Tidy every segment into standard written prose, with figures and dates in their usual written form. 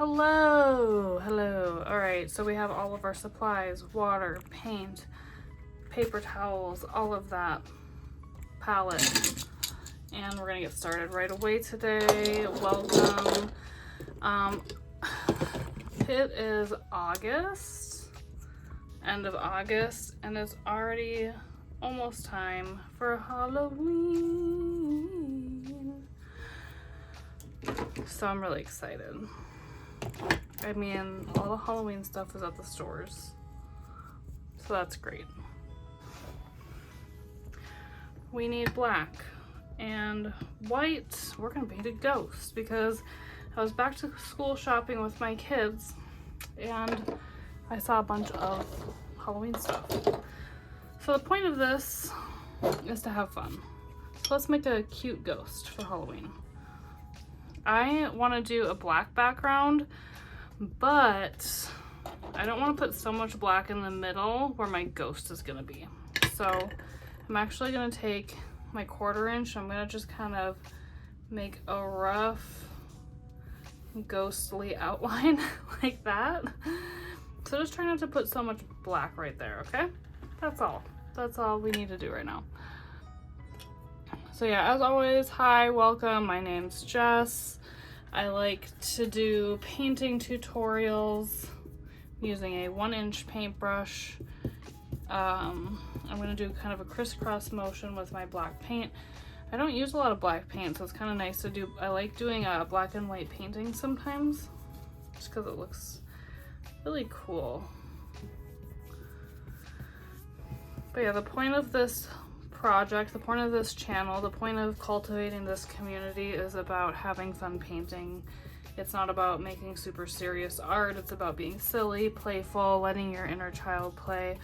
Hello. All right, so we have all of our supplies, water, paint, paper towels, all of that, palette, and we're gonna get started right away today. Welcome. It is August, end of August, and it's already almost time for Halloween. So I'm really excited. I mean, all the Halloween stuff is at the stores, so that's great. We need black and white. We're gonna paint a ghost because I was back to school shopping with my kids and I saw a bunch of Halloween stuff. So the point of this is to have fun. So let's make a cute ghost for Halloween. I want to do a black background, but I don't want to put so much black in the middle where my ghost is going to be. So I'm actually going to take my 1/4 inch. I'm going to just kind of make a rough ghostly outline like that. So just try not to put so much black right there, okay? That's all we need to do right now. So yeah, as always, hi, welcome. My name's Jess. I like to do painting tutorials using a 1-inch paintbrush. I'm gonna do kind of a crisscross motion with my black paint. I don't use a lot of black paint, so it's kind of nice to do. I like doing a black and white painting sometimes, just because it looks really cool. But yeah, the point of this project, the point of this channel, the point of cultivating this community is about having fun painting. It's not about making super serious art. It's about being silly, playful, letting your inner child play,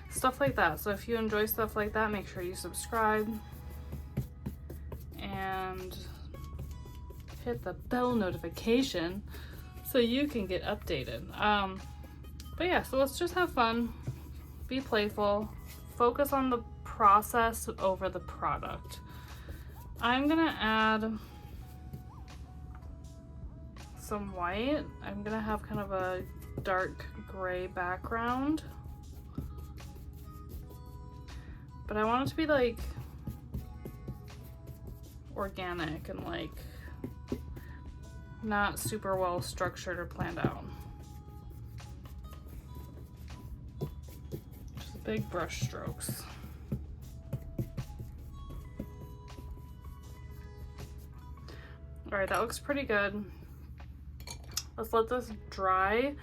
stuff like that. So if you enjoy stuff like that, make sure you subscribe and hit the bell notification so you can get updated. But yeah, so let's just have fun, be playful, focus on the process over the product. I'm gonna add some white. I'm gonna have kind of a dark gray background, but I want it to be like organic and like not super well structured or planned out. Just big brush strokes. All right, that looks pretty good. Let's let this dry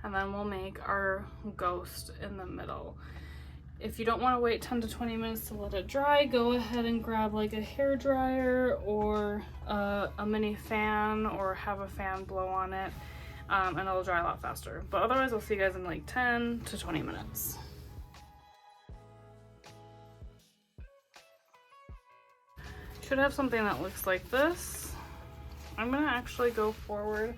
and then we'll make our ghost in the middle. If you don't want to wait 10 to 20 minutes to let it dry, go ahead and grab like a hair dryer or a mini fan, or have a fan blow on it, and it'll dry a lot faster. But otherwise, I'll see you guys in like 10 to 20 minutes. Should have something that looks like this. I'm gonna actually go forward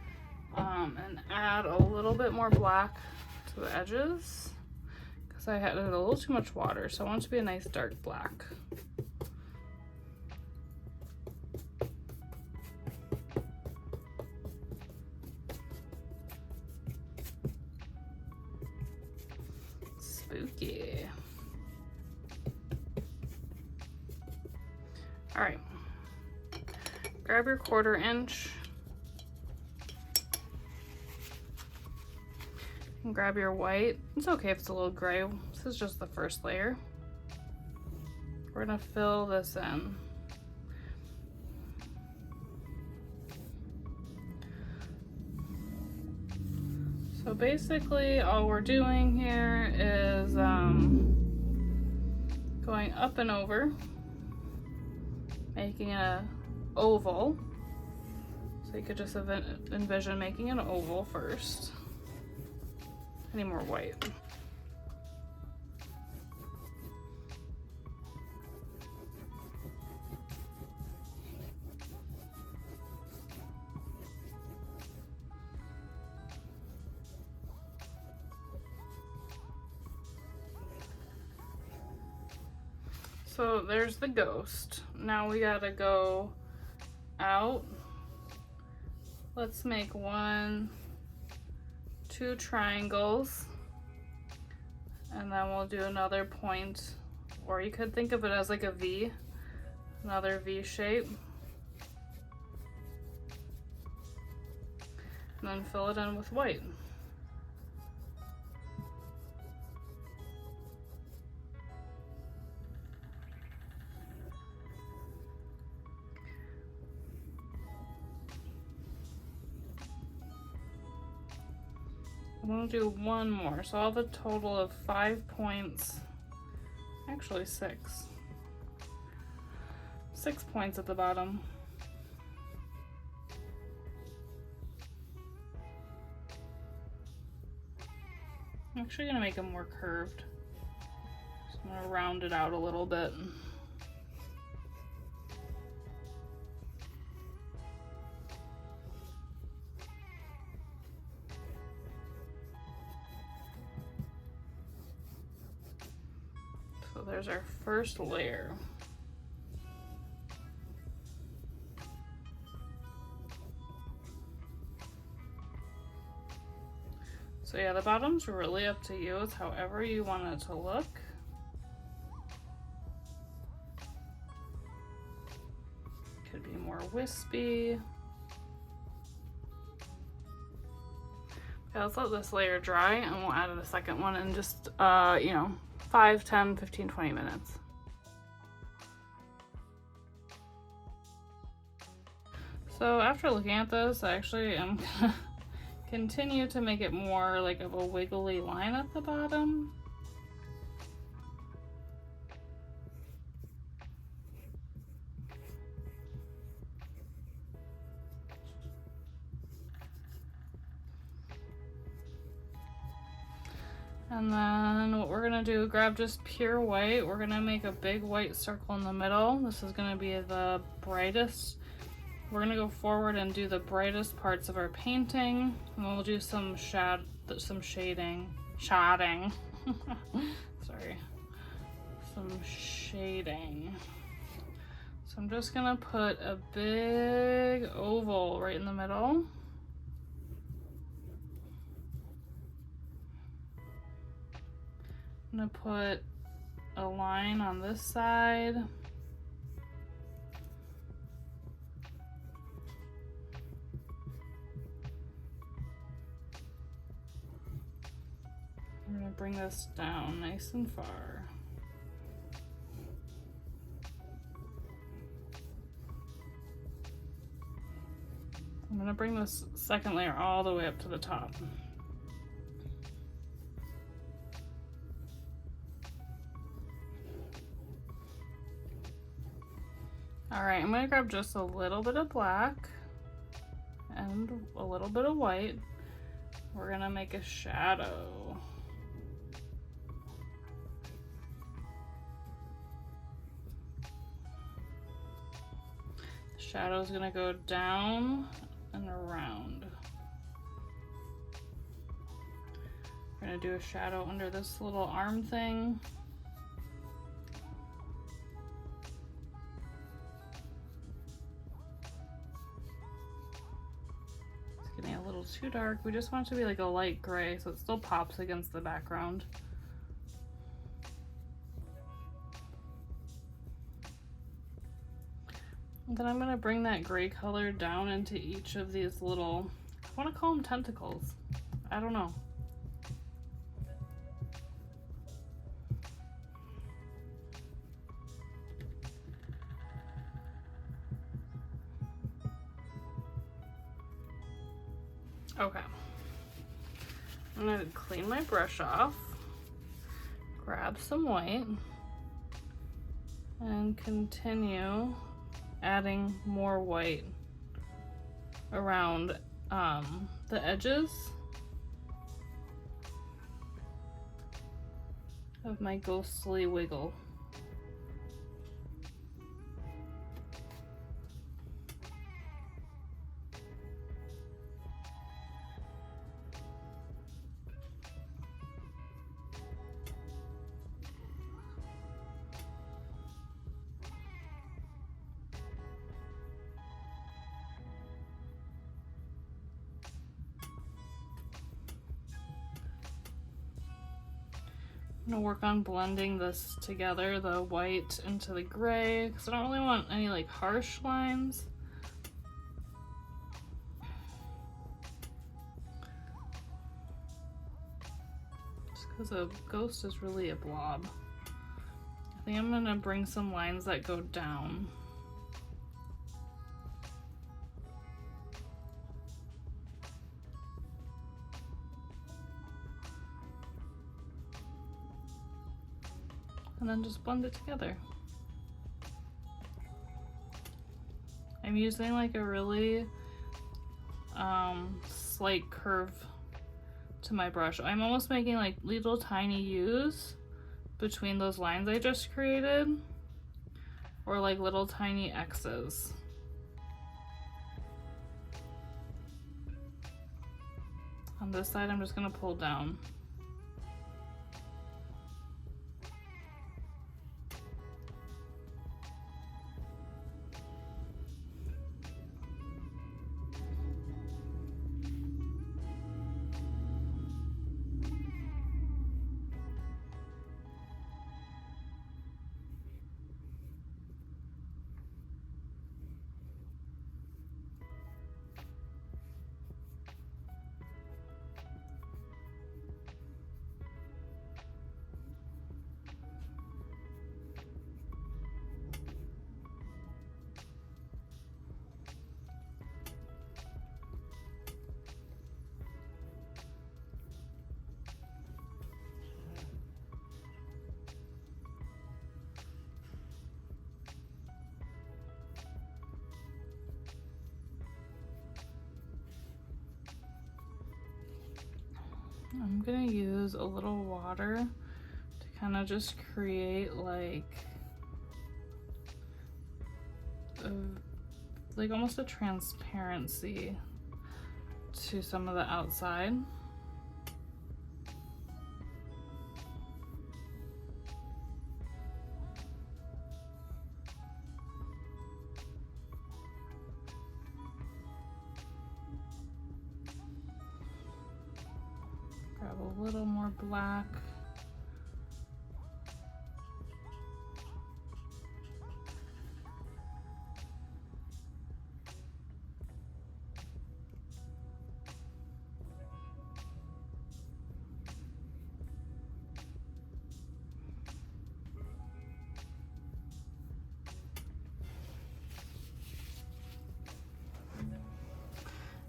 and add a little bit more black to the edges because I added a little too much water, so I want it to be a nice dark black. Spooky. All right. Grab your 1/4 inch and grab your white. It's okay if it's a little gray. This is just the first layer. We're gonna fill this in. So basically all we're doing here is going up and over, making a oval. So you could just envision making an oval first. I need more white. So there's the ghost. Now we gotta go out. Let's make one 2 triangles, and then we'll do another point, or you could think of it as like a V, another V shape, and then fill it in with white. I'm gonna do one more, so I'll have a total of 5 points, actually 6. 6 points at the bottom. I'm actually gonna make them more curved. So I'm gonna round it out a little bit. So there's our first layer. So yeah, the bottom's really up to you. It's however you want it to look. Could be more wispy. Okay, let's let this layer dry and we'll add a second one in just, you know, 5, 10, 15, 20 minutes. So after looking at this, I actually am gonna continue to make it more like of a wiggly line at the bottom. And then what we're gonna do, grab just pure white. We're gonna make a big white circle in the middle. This is gonna be the brightest. We're gonna go forward and do the brightest parts of our painting. And we'll do some shading. Sorry. Some shading. So I'm just gonna put a big oval right in the middle. I'm gonna put a line on this side. I'm gonna bring this down nice and far. I'm gonna bring this second layer all the way up to the top. All right, I'm gonna grab just a little bit of black and a little bit of white. We're gonna make a shadow. The shadow's gonna go down and around. We're gonna do a shadow under this little arm thing. A little too dark. We just want it to be like a light gray so it still pops against the background. And then I'm going to bring that gray color down into each of these little, I want to call them tentacles. I don't know. Okay, I'm gonna clean my brush off, grab some white, and continue adding more white around the edges of my ghostly wiggle. I'm gonna work on blending this together, the white into the gray, because I don't really want any like harsh lines. Just because a ghost is really a blob. I think I'm gonna bring some lines that go down. And then just blend it together. I'm using like a really slight curve to my brush. I'm almost making like little tiny U's between those lines I just created, or like little tiny X's. On this side, I'm just gonna pull down. I'm gonna use a little water to kind of just create like almost a transparency to some of the outside. Grab a little more black.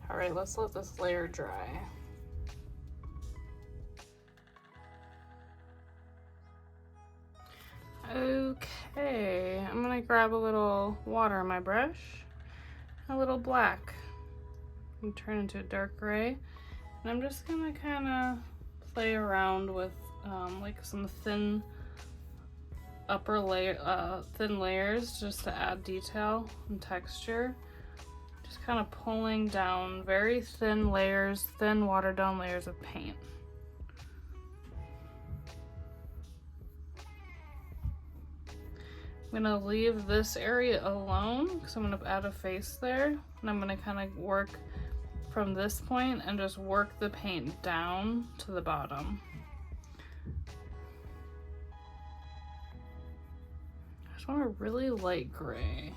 All right, let's let this layer dry. Okay, I'm gonna grab a little water in my brush, a little black, and turn into a dark gray. And I'm just gonna kind of play around with like some thin upper layer, thin layers, just to add detail and texture. Just kind of pulling down very thin layers, thin watered down layers of paint. I'm gonna leave this area alone because I'm gonna add a face there, and I'm gonna kind of work from this point and just work the paint down to the bottom. I just want a really light gray.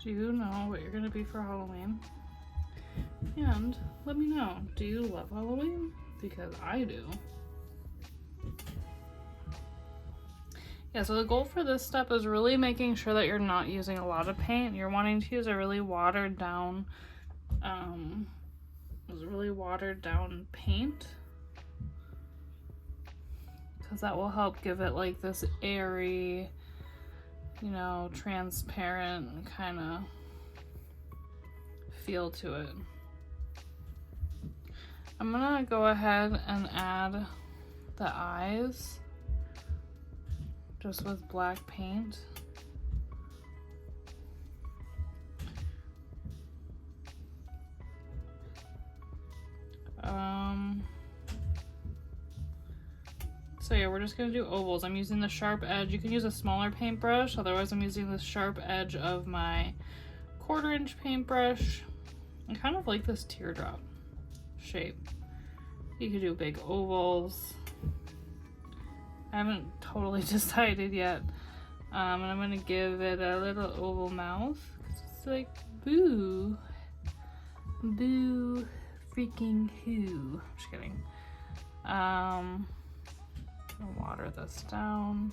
Do you know what you're gonna be for Halloween? And let me know, do you love Halloween? Because I do. Yeah, so the goal for this step is really making sure that you're not using a lot of paint. You're wanting to use a really watered down paint, because that will help give it like this airy, you know, transparent kind of feel to it. I'm gonna go ahead and add the eyes just with black paint. So yeah, we're just gonna do ovals. I'm using the sharp edge. You can use a smaller paintbrush, otherwise I'm using the sharp edge of my 1/4" paintbrush. I kind of like this teardrop shape. You could do big ovals. I haven't totally decided yet. And I'm gonna give it a little oval mouth. It's like, boo. Boo freaking who. Just kidding. I'll water this down.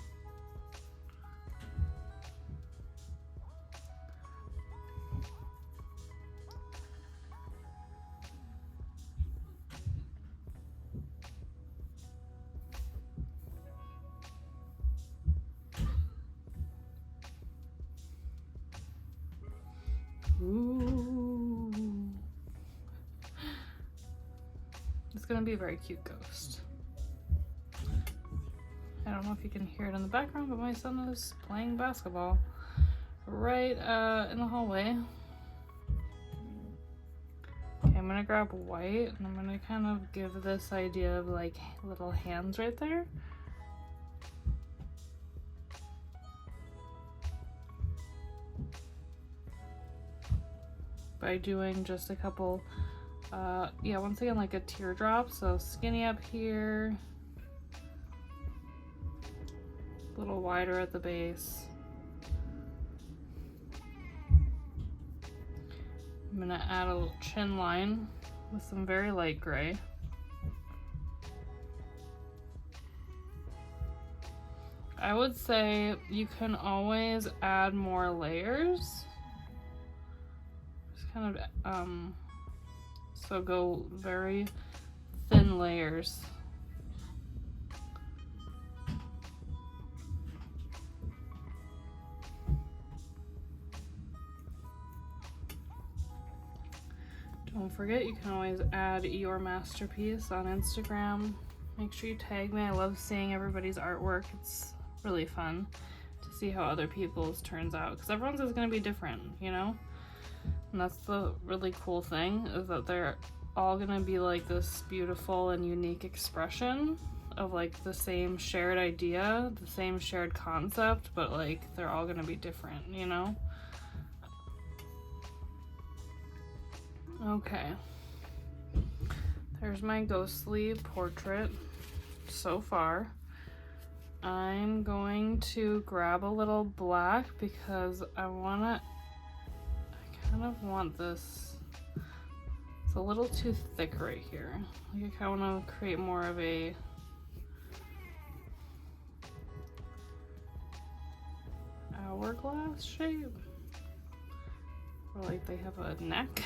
Ooh. It's gonna be a very cute ghost. I don't know if you can hear it in the background, but my son is playing basketball right in the hallway. Okay, I'm gonna grab white and I'm gonna kind of give this idea of like little hands right there. By doing just a couple, yeah, once again, like a teardrop. So skinny up here, a little wider at the base. I'm gonna add a little chin line with some very light gray. I would say you can always add more layers. Just kind of, so go very thin layers. Don't forget, you can always add your masterpiece on Instagram. Make sure you tag me. I love seeing everybody's artwork. It's really fun to see how other people's turns out, because everyone's is going to be different, you know? And that's the really cool thing, is that they're all going to be like this beautiful and unique expression of like the same shared idea, the same shared concept, but like they're all going to be different, you know? Okay, there's my ghostly portrait so far. I'm going to grab a little black because I kind of want this, it's a little too thick right here. Like I kind of want to create more of a hourglass shape, or like they have a neck.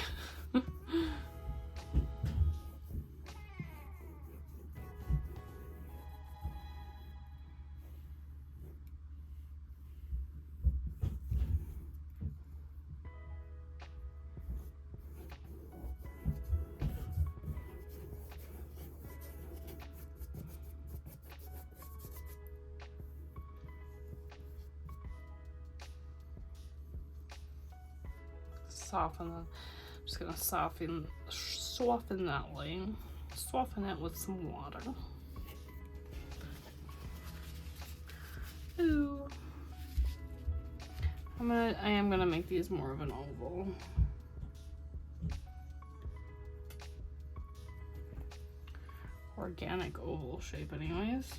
Soften the, I'm just gonna soften that line, soften it with some water. Ooh. I am gonna make these more of an oval. Organic oval shape anyways.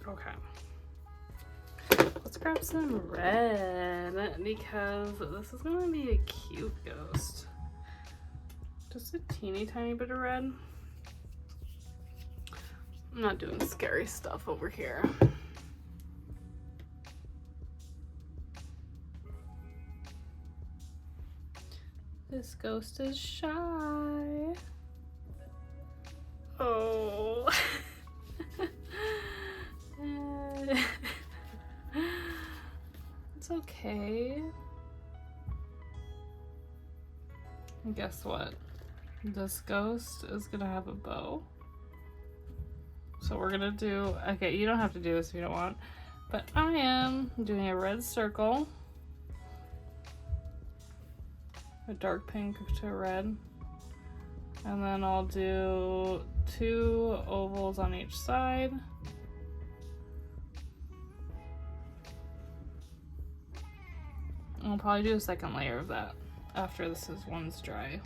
Okay. Let's grab some red because this is gonna be a cute ghost. Just a teeny tiny bit of red. I'm not doing scary stuff over here. This ghost is shy. Oh. It's okay. And guess what? This ghost is gonna have a bow. So we're gonna do, okay, you don't have to do this if you don't want, but I am doing a red circle, a dark pink to red, and then I'll do 2 ovals on each side. And I'll probably do a second layer of that after one's dry.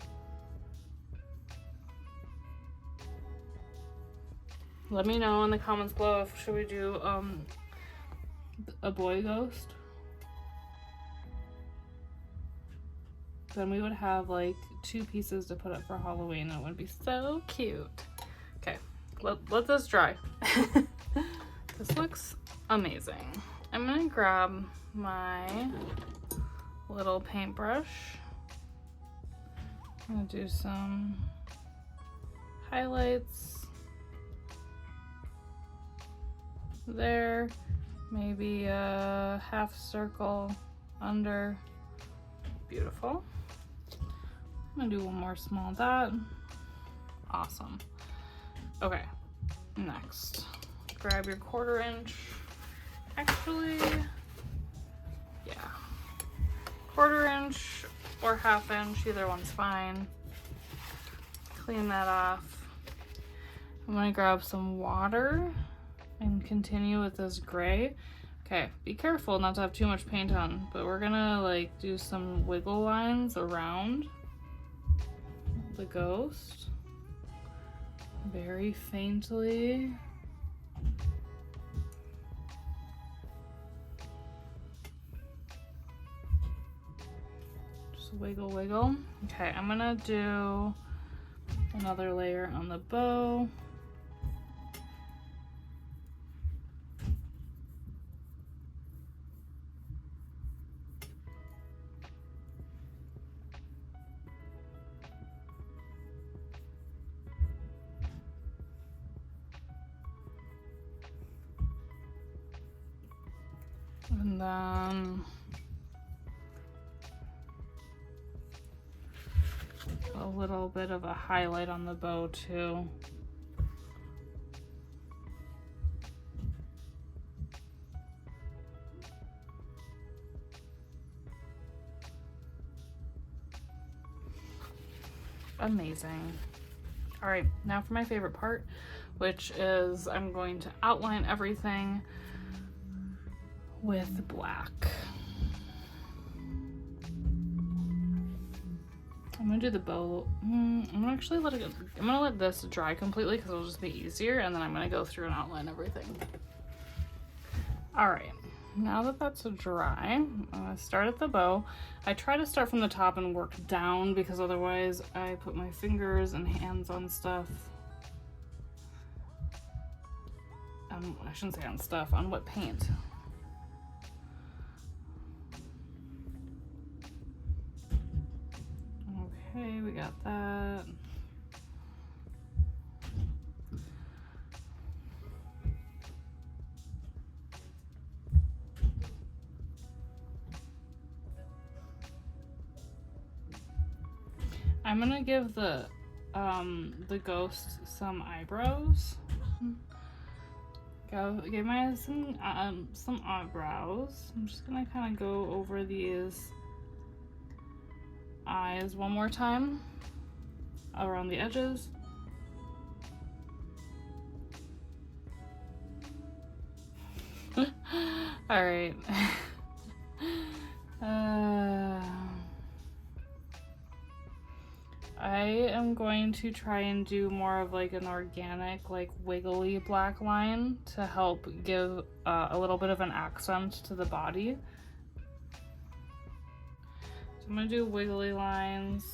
Let me know in the comments below if should we do a boy ghost. Then we would have like 2 pieces to put up for Halloween. It would be so cute. Okay, let this dry. This looks amazing. I'm gonna grab my little paintbrush. I'm gonna do some highlights there, maybe a half circle under. Beautiful. I'm gonna do one more small dot. Awesome. Okay, next, grab your 1/4 inch. Actually, yeah, 1/4 inch or 1/2 inch, either one's fine. Clean that off. I'm gonna grab some water and continue with this gray. Okay, be careful not to have too much paint on, but we're gonna like do some wiggle lines around the ghost, very faintly. Just wiggle, wiggle. Okay, I'm gonna do another layer on the bow. And then a little bit of a highlight on the bow too. Amazing. All right, now for my favorite part, which is I'm going to outline everything with black. I'm gonna do the bow. I'm gonna actually I'm gonna let this dry completely because it'll just be easier, and then I'm gonna go through and outline everything. All right, now that that's dry, I'm gonna start at the bow. I try to start from the top and work down because otherwise I put my fingers and hands on stuff. I shouldn't say on stuff, on wet paint. Okay, we got that. I'm gonna give the ghost some eyebrows. Give my some eyebrows. I'm just gonna kind of go over these eyes one more time around the edges. All right. I am going going to try and do more of like an organic, like wiggly black line to help give a little bit of an accent to the body. So I'm gonna do wiggly lines.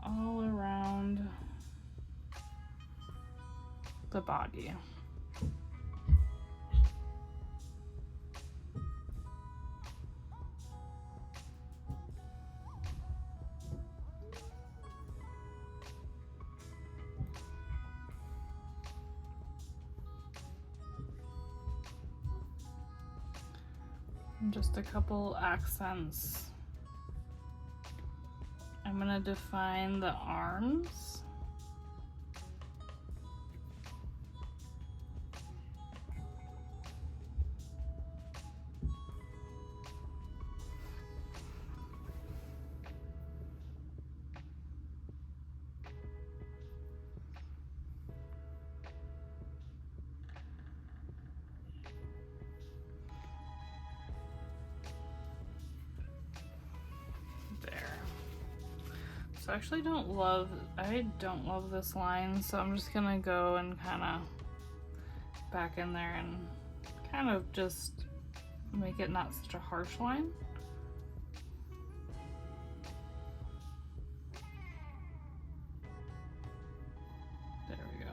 All around the body. And just a couple accents. I'm gonna define the arms. I actually I don't love this line, so I'm just gonna go and kind of back in there and kind of just make it not such a harsh line. There we go.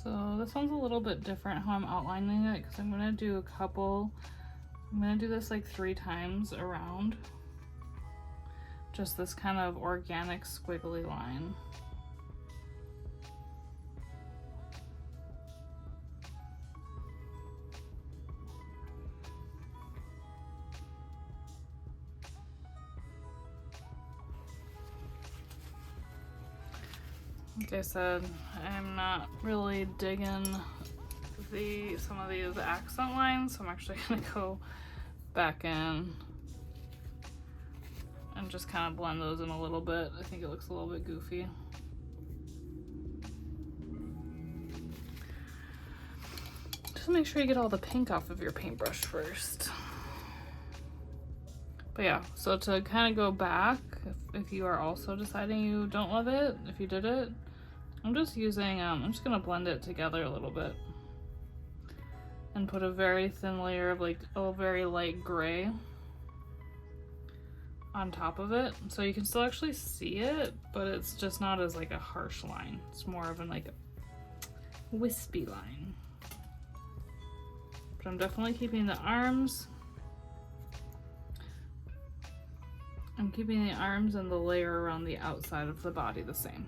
So this one's a little bit different how I'm outlining it, because I'm gonna do this like 3 times around. Just this kind of organic squiggly line. Like I said, I'm not really digging some of these accent lines, so I'm actually gonna go back in and just kind of blend those in a little bit. I think it looks a little bit goofy. Just make sure you get all the pink off of your paintbrush first. But yeah, so to kind of go back, if you are also deciding you don't love it, if you did it, I'm just gonna blend it together a little bit and put a very thin layer of like a very light gray on top of it. So you can still actually see it, but it's just not as like a harsh line. It's more of like a wispy line. But I'm definitely keeping the arms. I'm keeping the arms and the layer around the outside of the body the same.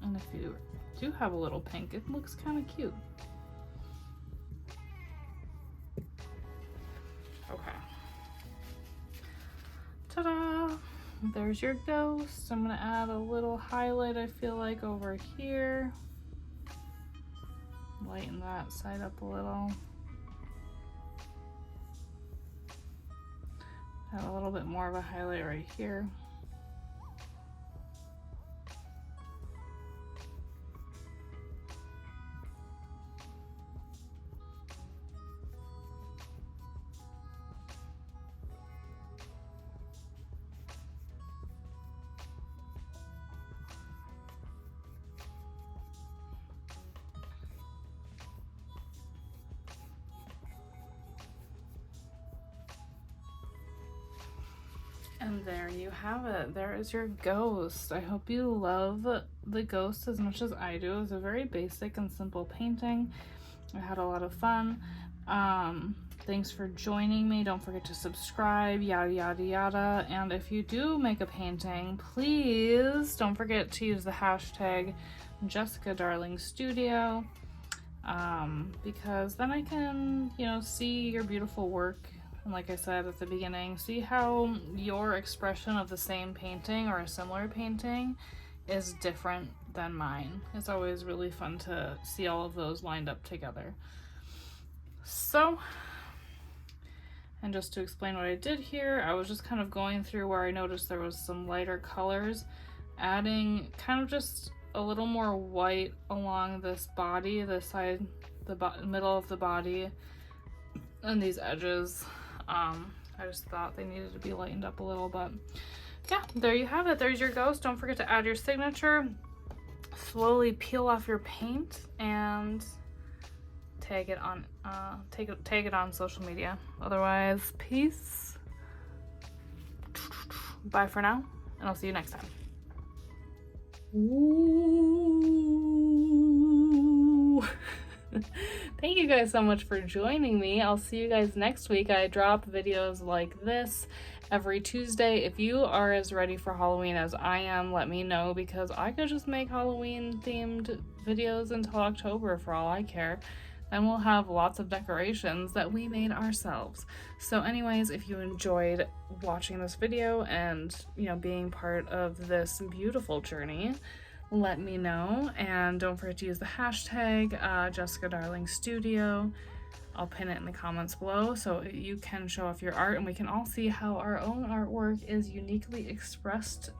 And if you do have a little pink, it looks kind of cute. Okay. Ta-da! There's your ghost. I'm gonna add a little highlight, I feel like, over here. Lighten that side up a little. Add a little bit more of a highlight right here. And there you have it. There is your ghost. I hope you love the ghost as much as I do. It's a very basic and simple painting. I had a lot of fun. Thanks for joining me. Don't forget to subscribe, yada yada yada. And if you do make a painting, please don't forget to use the hashtag Jessica Darling Studio, because then I can, you know, see your beautiful work. And like I said at the beginning, see how your expression of the same painting or a similar painting is different than mine. It's always really fun to see all of those lined up together. So, and just to explain what I did here, I was just kind of going through where I noticed there was some lighter colors, adding kind of just a little more white along this body, the side, the middle of the body, and these edges. I just thought they needed to be lightened up a little, but yeah, there you have it. There's your ghost. Don't forget to add your signature. Slowly peel off your paint and tag it on tag it on social media. Otherwise, peace. Bye for now, and I'll see you next time. Ooh. Thank you guys so much for joining me. I'll see you guys next week. I drop videos like this every Tuesday. If you are as ready for Halloween as I am, let me know, because I could just make Halloween themed videos until October for all I care. Then we'll have lots of decorations that we made ourselves. So anyways, if you enjoyed watching this video and, you know, being part of this beautiful journey, let me know. And don't forget to use the hashtag Jessica Darling Studio. I'll pin it in the comments below so you can show off your art and we can all see how our own artwork is uniquely expressed,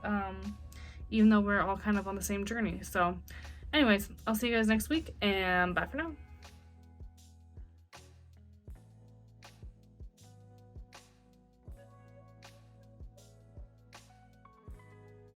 even though we're all kind of on the same journey. So anyways, I'll see you guys next week, and bye for now.